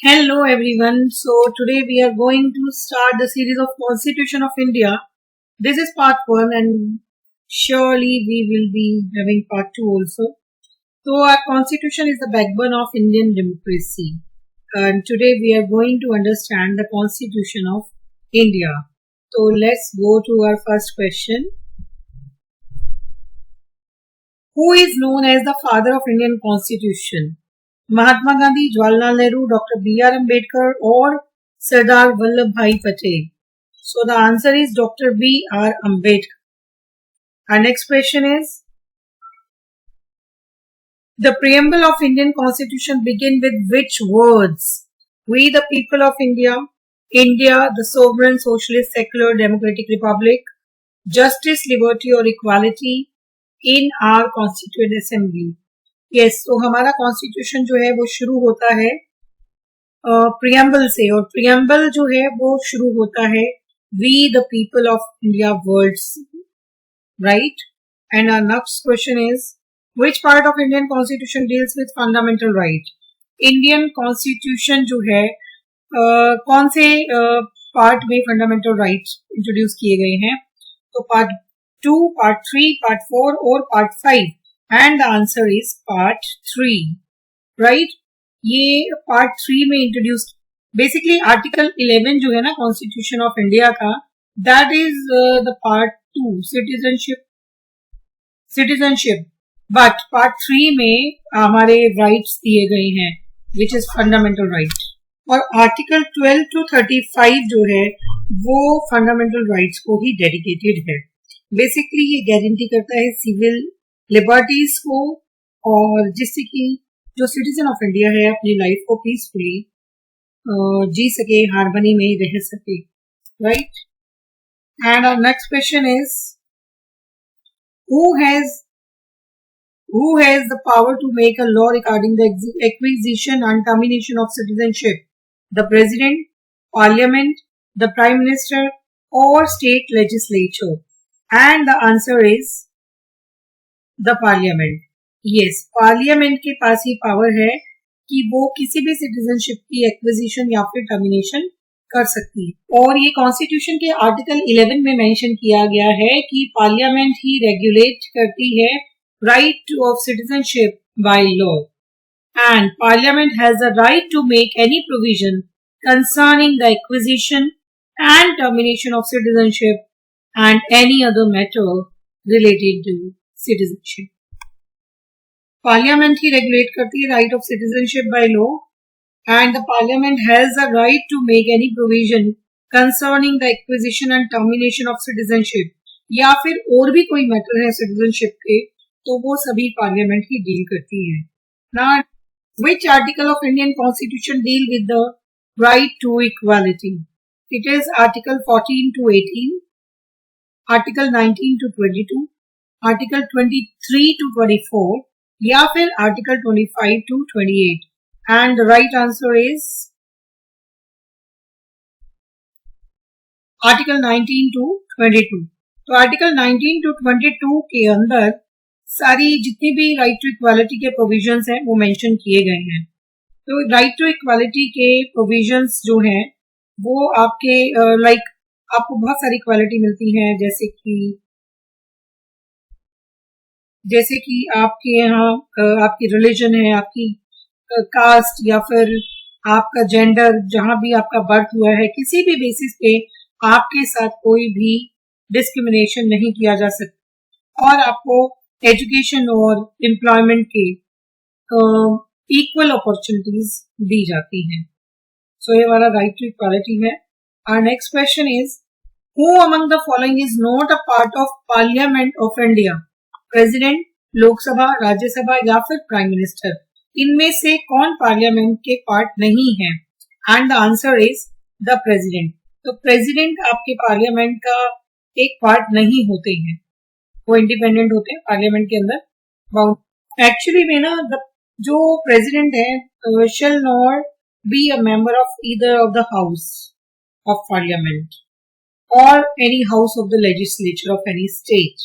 Hello everyone. So today we are going to start the series of Constitution of India. This is part 1 and surely we will be having part 2 also. So our constitution is the backbone of Indian democracy. And today we are going to understand the constitution of India. So let's go to our first question. Who is known as the father of Indian constitution? Mahatma Gandhi, Jawaharlal Nehru, Dr. B.R. Ambedkar or Sardar Vallabhbhai Patel? So the answer is Dr. B.R. Ambedkar. Our next question is, the preamble of Indian Constitution begin with which words? We the people of India, India, the sovereign, socialist, secular, democratic republic, justice, liberty or equality in our constituent assembly. Yes तो हमारा constitution जो है वो शुरू होता है preamble से, और प्रियम्बल जो है वो शुरू होता है we the people of India words, right. And our next question is, which part of Indian constitution deals with fundamental right? Indian constitution जो है कौन से पार्ट में फंडामेंटल राइट्स इंट्रोड्यूस किए गए हैं? तो पार्ट 2, पार्ट 3, पार्ट 4 और part 5. And the answer is part 3, right? ये part 3 में इंट्रोड्यूस, बेसिकली आर्टिकल 11 जो है ना कॉन्स्टिट्यूशन ऑफ इंडिया का, that is the part 2 citizenship, but part 3 में हमारे राइट्स दिए गए हैं विच इज फंडामेंटल राइट. और आर्टिकल 12 to 35 जो है वो फंडामेंटल राइट्स को ही डेडिकेटेड है. बेसिकली ये गारंटी करता है सिविल लिबर्टीज को, और जिससे कि जो सिटीजन ऑफ इंडिया है अपनी लाइफ को पीसफुली जी सके, हार्मनी में रह सके, right. And our next question is, who has the power to make a law regarding the acquisition and termination of citizenship? The president, parliament, the prime minister or state legislature? And the answer is the parliament. Yes, parliament के पास ही power है कि वो किसी भी citizenship की acquisition या फिर termination कर सकती है. और ये कॉन्स्टिट्यूशन के आर्टिकल 11 में मेंशन किया गया है कि पार्लियामेंट ही रेगुलेट करती है right of citizenship by law, and parliament has the right to make any provision concerning the acquisition and termination of citizenship and any other matter related to citizenship. Parliament ही regulate करती है right of citizenship by law, and the parliament has the right to make any provision concerning the acquisition and termination of citizenship, या फिर और भी कोई matter है citizenship के, तो वो सभी पार्लियामेंट ही डील करती है. Now which article of Indian constitution deal with the right to equality? It is article 14 to 18, article 19 to 22, article 23 to 24 या फिर article 25 to 28. And the right answer is article 19 to 22. तो article 19 to 22 के अंदर सारी जितनी भी right to equality के provisions हैं वो मेंशन किए गए हैं. तो राइट टू इक्वालिटी के प्रोविजंस जो हैं वो आपके लाइक आपको बहुत सारी इक्वालिटी मिलती है, जैसे कि आपके यहाँ आपकी रिलीजन है, आपकी कास्ट या फिर आपका जेंडर, जहां भी आपका बर्थ हुआ है, किसी भी बेसिस पे आपके साथ कोई भी डिस्क्रिमिनेशन नहीं किया जा सकता, और आपको एजुकेशन और एम्प्लॉयमेंट के इक्वल अपॉर्चुनिटीज दी जाती हैं. सो ये हमारा राइट टू इक्वालिटी है. Our next question is, who among the following is not a part of parliament of India? President, Lok Sabha, Rajya Sabha या फिर प्राइम मिनिस्टर? इनमें से कौन पार्लियामेंट के पार्ट नहीं है? And the answer is the president. तो प्रेसिडेंट आपके पार्लियामेंट का एक पार्ट नहीं होते हैं, वो इंडिपेंडेंट होते हैं पार्लियामेंट के अंदर. एक्चुअली में ना जो प्रेसिडेंट है shall not be a member of either of the house of parliament or any house of the legislature of any state.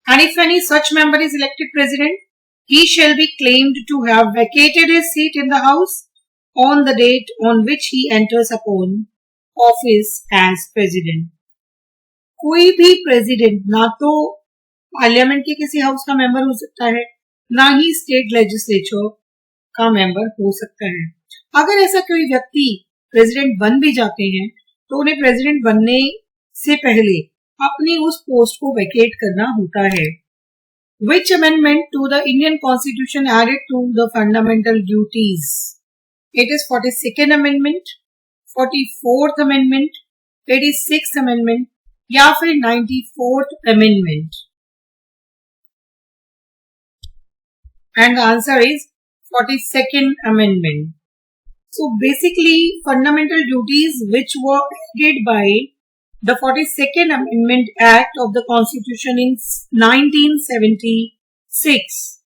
And if any such member is elected president, he shall be claimed to have vacated his seat in the house on the date on which he enters upon office as president. कोई भी president ना तो parliament के किसी house का member हो सकता है, ना ही स्टेट लेजिस्लेचर का मेंबर हो सकता है। अगर ऐसा कोई व्यक्ति प्रेसिडेंट बन भी जाते हैं तो उन्हें प्रेसिडेंट बनने से पहले अपनी उस पोस्ट को वेकेट करना होता है। Which amendment to the Indian Constitution added to the fundamental duties? It is 42nd Amendment, 44th Amendment, 86th Amendment या फिर 94th Amendment. And the answer is 42nd Amendment. So basically fundamental duties which were added by the 42nd Amendment Act of the Constitution in 1976,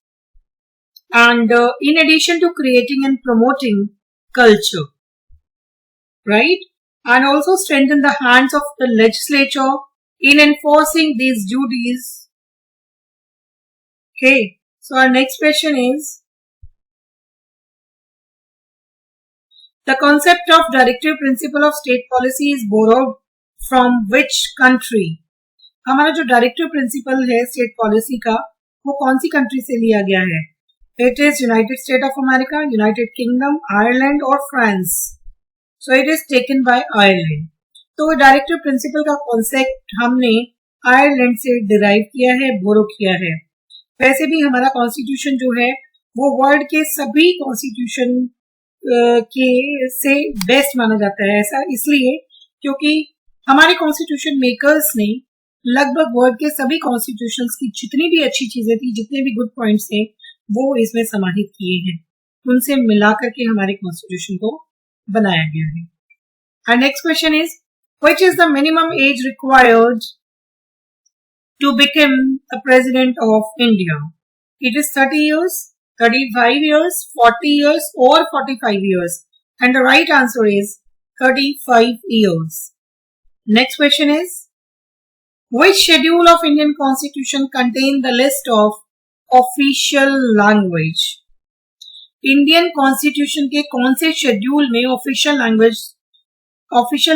and in addition to creating and promoting culture, right, and also strengthen the hands of the legislature in enforcing these duties. Okay, so our next question is, the concept of directive principle of state policy is borrowed from which country? हमारा जो directive principle है state policy का वो कौन सी country से लिया गया है? It is United State of America, United Kingdom, Ireland और France. So it is taken by Ireland. तो डायरेक्टिव प्रिंसिपल का कॉन्सेप्ट हमने आयरलैंड से डिराइव किया है, बोरो किया है। वैसे भी हमारा कॉन्स्टिट्यूशन जो है वो वर्ल्ड के सभी कॉन्स्टिट्यूशन के से बेस्ट माना जाता है। ऐसा इसलिए क्योंकि हमारे कॉन्स्टिट्यूशन मेकर्स ने लगभग वर्ल्ड के सभी कॉन्स्टिट्यूशंस की जितनी भी अच्छी चीजें थी, जितने भी गुड पॉइंट्स थे, वो इसमें समाहित किए हैं। उनसे मिला करके हमारे कॉन्स्टिट्यूशन को बनाया गया है। और next question is, which is the minimum age required to become a president of India? It is 30 years, 35 years, 40 years और 45 years. And the right answer is 35 years. Next question is, which schedule of Indian Constitution contain the list of official language? Indian Constitution के कौन से schedule में official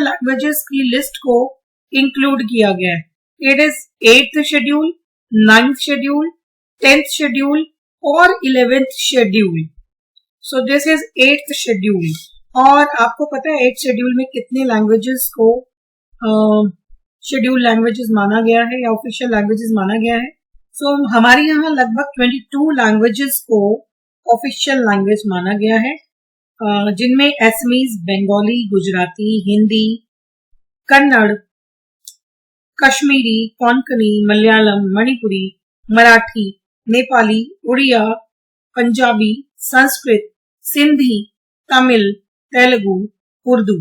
languages की list को include किया गया है? It is 8th schedule, 9th schedule, 10th schedule और 11th schedule. So this is 8th schedule. और आपको पता है 8th शेड्यूल में कितने लैंग्वेजेस को शेड्यूल लैंग्वेजेस माना गया है या ऑफिशियल लैंग्वेजेस माना गया है? सो हमारे यहाँ लगभग 22 लैंग्वेजेस को ऑफिशियल लैंग्वेज माना गया है, जिनमें असमीज, बंगाली, गुजराती, हिंदी, कन्नड़, कश्मीरी, कोंकणी, मलयालम, मणिपुरी, मराठी, नेपाली, उड़िया, पंजाबी, संस्कृत, सिंधी, तमिल, तेलुगु, उर्दू,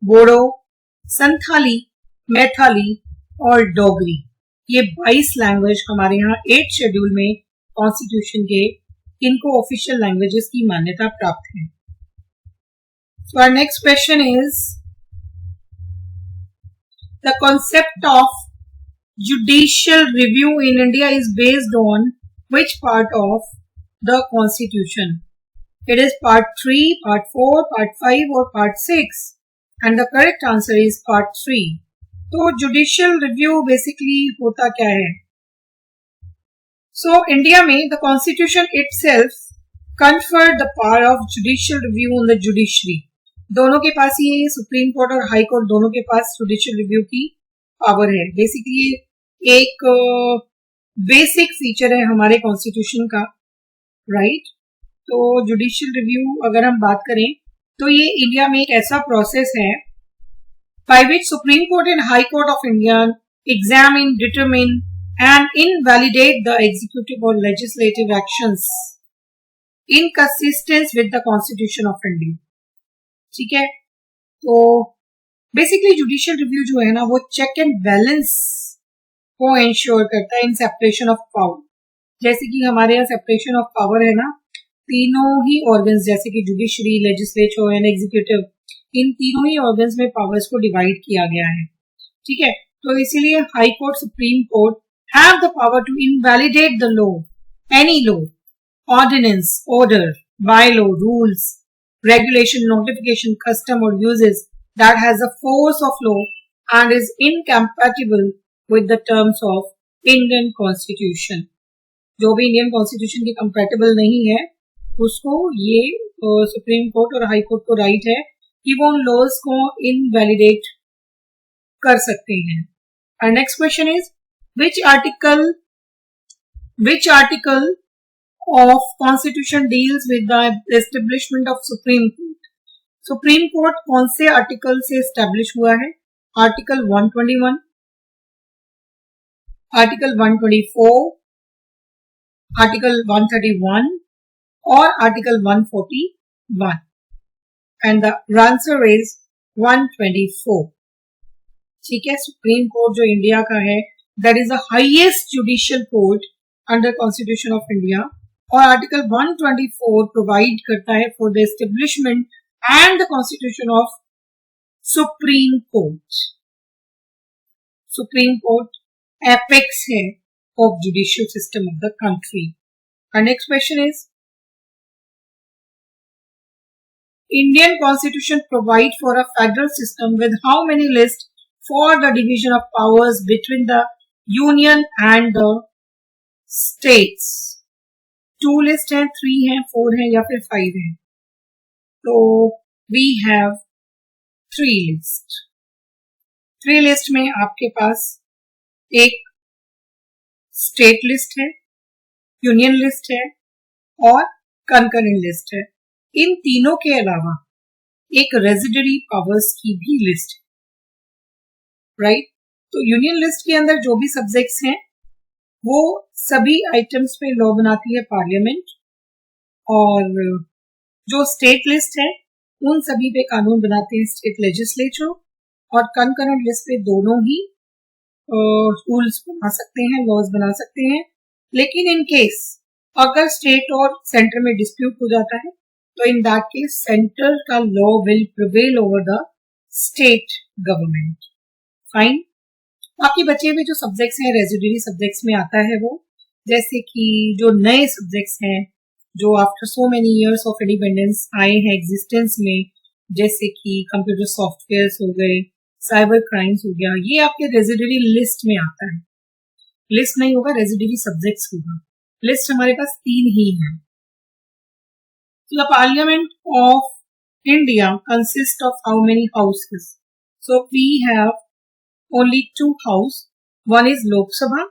बोडो, संथाली, मैथाली और डोगरी। ये 22 लैंग्वेज हमारे यहाँ 8th शेड्यूल में कॉन्स्टिट्यूशन के इनको ऑफिशियल लैंग्वेजेस की मान्यता प्राप्त है। So our next question is, the concept of judicial review in India is based on which part of the constitution? It is part 3, part 4, part 5 or part 6, and the correct answer is part 3. तो judicial review basically होता क्या है? So India में the constitution itself conferred the power of judicial review on the judiciary. दोनों के पास ये supreme court और high court दोनों के पास जुडिशियल रिव्यू की पावर है। बेसिकली एक बेसिक फीचर है हमारे कॉन्स्टिट्यूशन का, राइट? तो जुडिशियल रिव्यू अगर हम बात करें तो ये इंडिया में एक ऐसा प्रोसेस है by which Supreme Court and High Court of India examine, determine and invalidate the executive or legislative actions in consistence with the Constitution of India. ठीक है? तो बेसिकली जुडिशियल रिव्यू जो है ना वो चेक एंड बैलेंस को ensure करता है इन सेपरेशन ऑफ पावर। जैसे कि हमारे यहाँ सेपरेशन ऑफ पावर है ना, तीनों ही ऑर्गन्स जैसे कि जुडिशरी, लेजिस्लेचर एंड एग्जीक्यूटिव, इन तीनों ही ऑर्गन्स में पावर्स को डिवाइड किया गया है। ठीक है? तो इसीलिए high court, supreme court have the power to invalidate the law, any law, ordinance, order, bylaw, rules regulation, notification, custom or uses that has a force of law and is incompatible with the terms of Indian Constitution. जो भी Indian constitution के compatible नहीं है उसको ये supreme court और high court को right है कि वो उन लॉज को इनवैलिडेट कर सकते हैं. और next question is which article of Constitution deals with the establishment of Supreme Court. Supreme Court कौन से आर्टिकल से एस्टेब्लिश हुआ है? आर्टिकल 121, आर्टिकल 124, आर्टिकल 131 और article 141. And the answer is 124. ठीक है, सुप्रीम कोर्ट जो इंडिया का है that is the highest judicial court under constitution of India. और आर्टिकल 124 प्रोवाइड करता है for the establishment and the constitution of Supreme Court. Supreme Court apex है of judicial system of the country. और next question is Indian constitution provide for a federal system with how many list for the division of powers between the union and the states. 2 list है, 3 है, 4 है या फिर 5 है. तो we have 3 list. 3 list में आपके पास एक स्टेट लिस्ट है, यूनियन लिस्ट है और कंकरेंट लिस्ट है. इन तीनों के अलावा एक रेजिडरी पावर्स की भी लिस्ट है, राइट. तो यूनियन लिस्ट के अंदर जो भी सब्जेक्ट्स हैं वो सभी आइटम्स पे लॉ बनाती है पार्लियामेंट, और जो स्टेट लिस्ट है उन सभी पे कानून बनाते हैं स्टेट लेजिस्लेचर, और कंकरेंट लिस्ट पे दोनों ही रूल्स बना सकते हैं, लॉज बना सकते हैं. लेकिन इन केस अगर स्टेट और सेंटर में डिस्प्यूट हो जाता है तो इन दैट केस सेंटर का law will prevail over the state government. Fine. बाकी बचे हुए जो सब्जेक्ट्स हैं रेजिडरी सब्जेक्ट्स में आता है वो, जैसे कि जो नए सब्जेक्ट्स हैं जो after so many years of independence आए हैं एग्जिस्टेंस में, जैसे कि कंप्यूटर सॉफ्टवेयर्स हो गए, साइबर क्राइम्स हो गया, ये आपके रेजिडरी लिस्ट में आता है. लिस्ट नहीं होगा, रेजिडरी सब्जेक्ट्स होगा. लिस्ट हमारे पास 3 ही है. The parliament of India consist of how many houses? So we have only 2 house. One is Lok Sabha,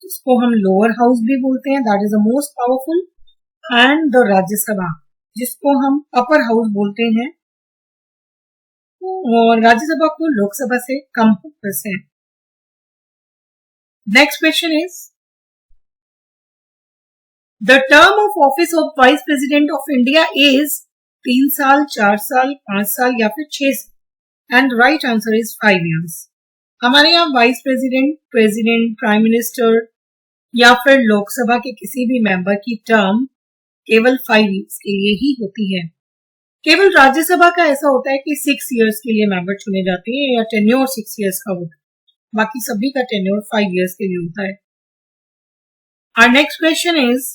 जिसको हम लोअर हाउस भी बोलते हैं, that is the most powerful, and the Rajya Sabha जिसको हम अपर हाउस बोलते हैं, और राज्यसभा को लोकसभा से कम फोकस है. Next question is the term of office of vice president of India is 3 साल, 4 साल, 5 साल या फिर 6 साल. And right answer is 5 years. हमारे यहाँ vice president, president, prime minister या फिर लोकसभा के किसी भी मेंबर की टर्म केवल 5 years के लिए ही होती है. केवल राज्यसभा का ऐसा होता है कि 6 years के लिए मेंबर चुने जाते हैं या टेन्योर 6 years का होता है. बाकी सभी का टेन्योर 5 years के लिए होता है. Our next question is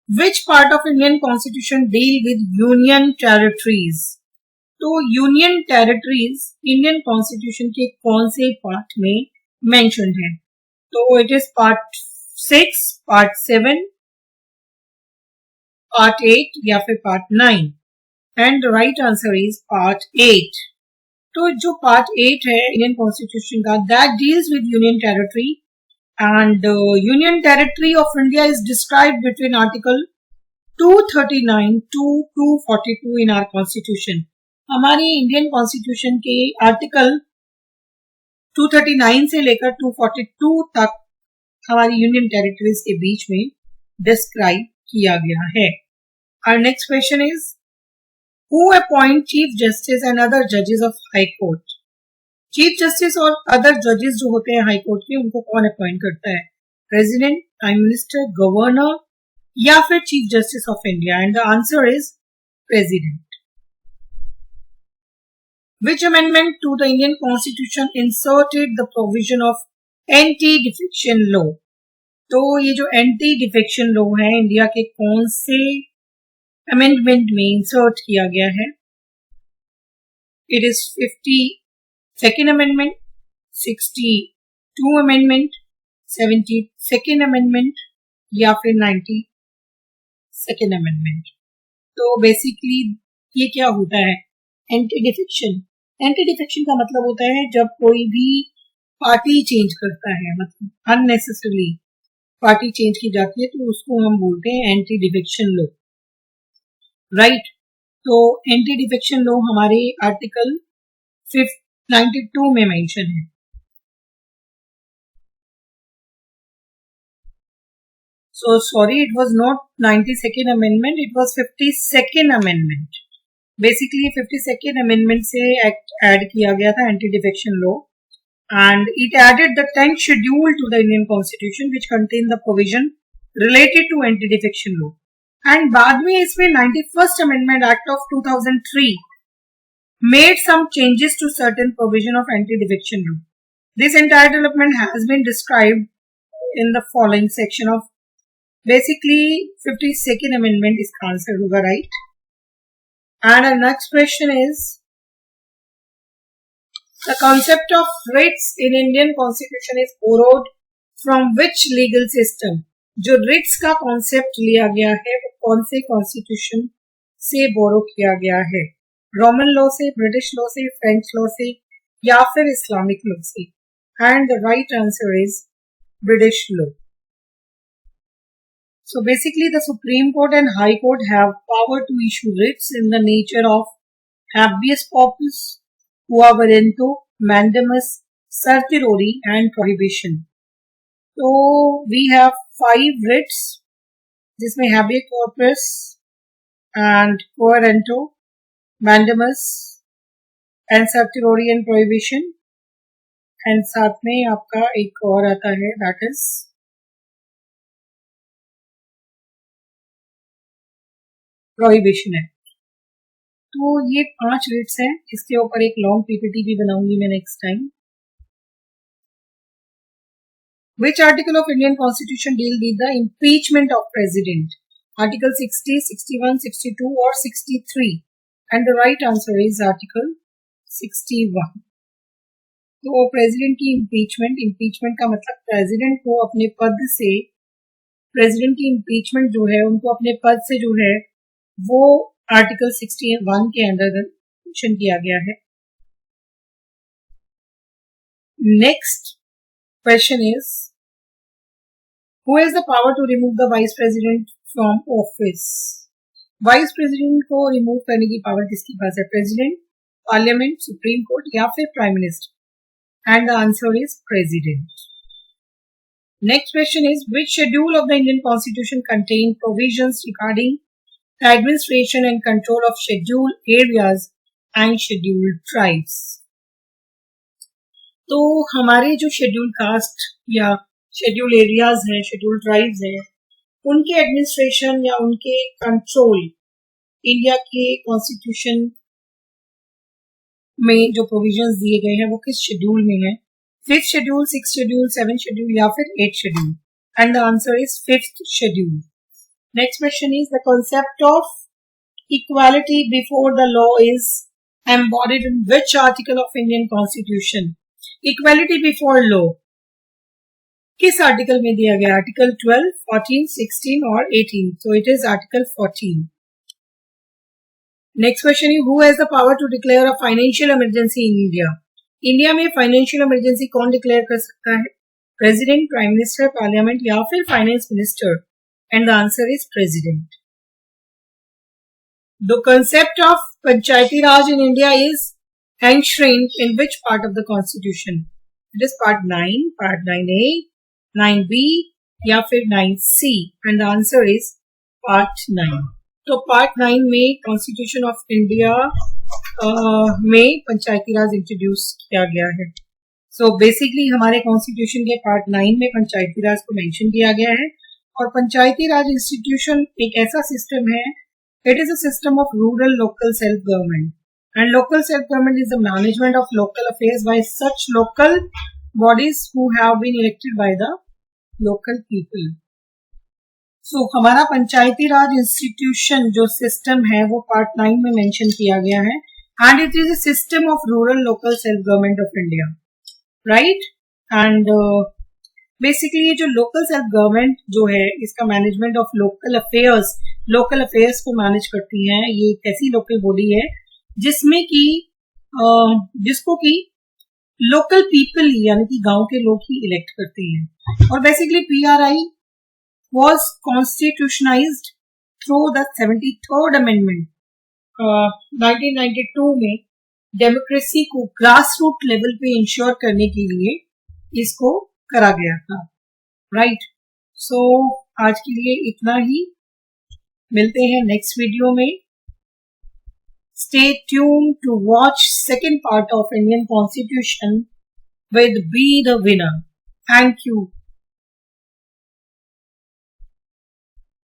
which part of Indian Constitution deal with union territories? तो यूनियन टेरिटरीज इंडियन कॉन्स्टिट्यूशन के कौन से पार्ट में मेंशन्ड है? तो it is part 6, part 7, part 8 या फिर part 9. And right answer is part 8. तो जो पार्ट 8 है इंडियन कॉन्स्टिट्यूशन का, that deals with union territory, and union territory of India is described between article 239 to 242 in our constitution. हमारी Indian constitution के article 239 से लेकर 242 तक हमारी यूनियन टेरिटरीज के बीच में डिस्क्राइब किया गया है. Our next question is who appoint chief justice and other जजेस of high court? Chief justice और अदर जजेस जो होते हैं हाई कोर्ट के, उनको कौन अपॉइंट करता है? प्रेसिडेंट, प्राइम मिनिस्टर, गवर्नर या फिर chief justice of India? And the answer is president. Which amendment to the Indian Constitution inserted the provision of anti-defection law? तो ये जो एंटी डिफेक्शन लॉ है इंडिया के कौन से अमेंडमेंट में इंसर्ट किया गया है. It is 52nd amendment, 62 amendment, 72nd amendment या फिर 92nd अमेंडमेंट. तो बेसिकली ये क्या होता है? Anti defection. एंटी डिफेक्शन का मतलब होता है जब कोई भी पार्टी चेंज करता है, मतलब अननेसेसरली पार्टी चेंज की जाती है, तो उसको हम बोलते हैं एंटी डिफेक्शन लॉ, राइट. तो एंटी डिफेक्शन लॉ हमारे आर्टिकल 92 में मेंशन है. So sorry, it was not 92nd amendment, it was 52nd amendment. Basically 52nd amendment से एक्ट ऐड किया गया था anti defection law, and it added the 10th schedule to the Indian Constitution which contained the provision related to anti-defection law. And बाद में इसमें 91st Amendment Act of 2003 made some changes to certain provision of anti-defection law. This entire development has been described in the following section of basically 52nd Amendment is answer होगा, right? And our next question is, the concept of writs in Indian Constitution is borrowed from which legal system? जो writs का concept लिया गया है वो कौन से constitution से borrow किया गया है? Roman law से, British law से, French law से या फिर Islamic law से? And the right answer is British law. So basically the Supreme Court and High Court have power to issue writs in the nature of habeas corpus, quo warranto, mandamus, certiorari and prohibition. So we have 5 writs जिसमें habeas corpus and quo warranto, mandamus and certiorari and prohibition, and साथ में आपका एक और आता है that is prohibition है. तो ये 5 रिट्स हैं. इसके ऊपर एक लॉन्ग पीपीटी भी बनाऊंगी मैं next time. Which article of Indian Constitution deal with the impeachment of president? Article 60, 61, 62 or 63? And the right answer is Article 61. तो प्रेसिडेंट की इम्पीचमेंट का मतलब प्रेसिडेंट को अपने पद से, प्रेसिडेंट की इम्पीचमेंट जो है उनको अपने पद से जो है वो आर्टिकल 61 के अंदर मेंशन किया गया है. Next question is, who has the power to remove the vice president from office? Vice president को रिमूव करने की पावर किसके पास है? प्रेसिडेंट, पार्लियामेंट, सुप्रीम कोर्ट या फिर prime minister? And the answer is president. Next question is, which schedule of the Indian constitution contain provisions regarding the administration and control of scheduled areas and scheduled tribes? तो हमारे जो schedule caste या schedule areas हैं, schedule tribes हैं, उनके administration या उनके control India के कॉन्स्टिट्यूशन में जो प्रोविजंस दिए गए हैं वो किस शेड्यूल में है? 5th schedule, 6th schedule, 7th schedule या फिर 8th schedule? And the answer is 5th schedule. Next question is, the concept of equality before the law is embodied in which article of Indian Constitution? Equality before law किस article में दिया गया? Article 12, 14, 16 और 18. So it is article 14. Next question is, who has the power to declare a financial emergency in India? India में financial emergency कौन declare कर सकता है? प्रेसिडेंट, प्राइम मिनिस्टर, पार्लियामेंट या फिर finance minister? And the answer is president. The concept of Panchayati Raj in India is enshrined in which part of the constitution? It is part 9, part 9A, 9B या फिर 9C. And the answer is part 9. तो part 9 में constitution of India में पंचायती राज introduce किया गया है. So basically हमारे constitution के part 9 में पंचायती राज को मेंशन किया गया है. और पंचायती राज इंस्टीट्यूशन एक ऐसा सिस्टम है, it is a system of rural local self government, and local self government is the management of local affairs bye such local bodies who have been elected by the local people. सो हमारा पंचायती राज institution जो system है वो part 9 में mention किया गया है, and it is a system of rural local self government of India, right. And basically ये जो लोकल सेल्फ गवर्नमेंट जो है इसका मैनेजमेंट ऑफ लोकल अफेयर्स को मैनेज करती है। ये एक ऐसी लोकल बॉडी है जिसमें कि जिसको कि लोकल पीपल यानी कि गांव के लोग ही इलेक्ट करते हैं। और basically PRI was constitutionalized through the 73rd Amendment 1992 में डेमोक्रेसी को ग्रास रूट लेवल पे इंश्योर करने के लिए इसको करा गया था, राइट। सो आज के लिए इतना ही, मिलते हैं नेक्स्ट वीडियो में। Stay tuned to watch second part of Indian Constitution with Be the Winner. Thank you.